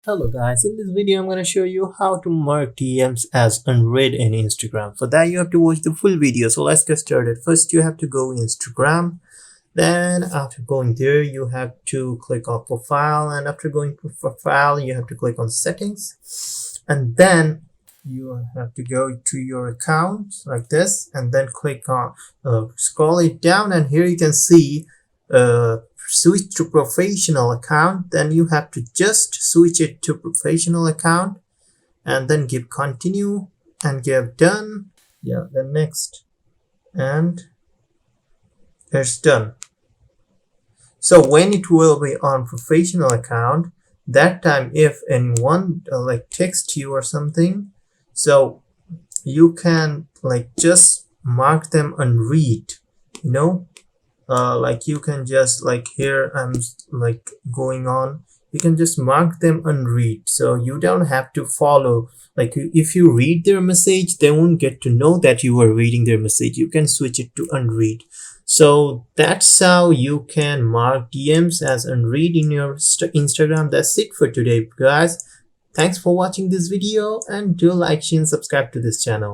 Hello guys, in this video I'm going to show you how to mark DMs as unread in Instagram. For that you have to watch the full video. So let's get started. First you have to go Instagram. Then after going there you have to click on profile, and after going to profile you have to click on settings, and then you have to go to your account like this, and then click on scroll it down, and here you can see switch to professional account. Then you have to just switch it to professional account and then give continue and give done. Yeah, then next, and it's done. So when it will be on professional account, that time if anyone like text you or something, so you can like just mark them unread, like you can just like here I'm like going on, you can just mark them unread. So you don't have to follow, like if you read their message they won't get to know that you are reading their message. You can switch it to unread. So that's how you can mark DMs as unread in your Instagram. That's it for today guys. Thanks for watching this video, and do like, share and subscribe to this channel.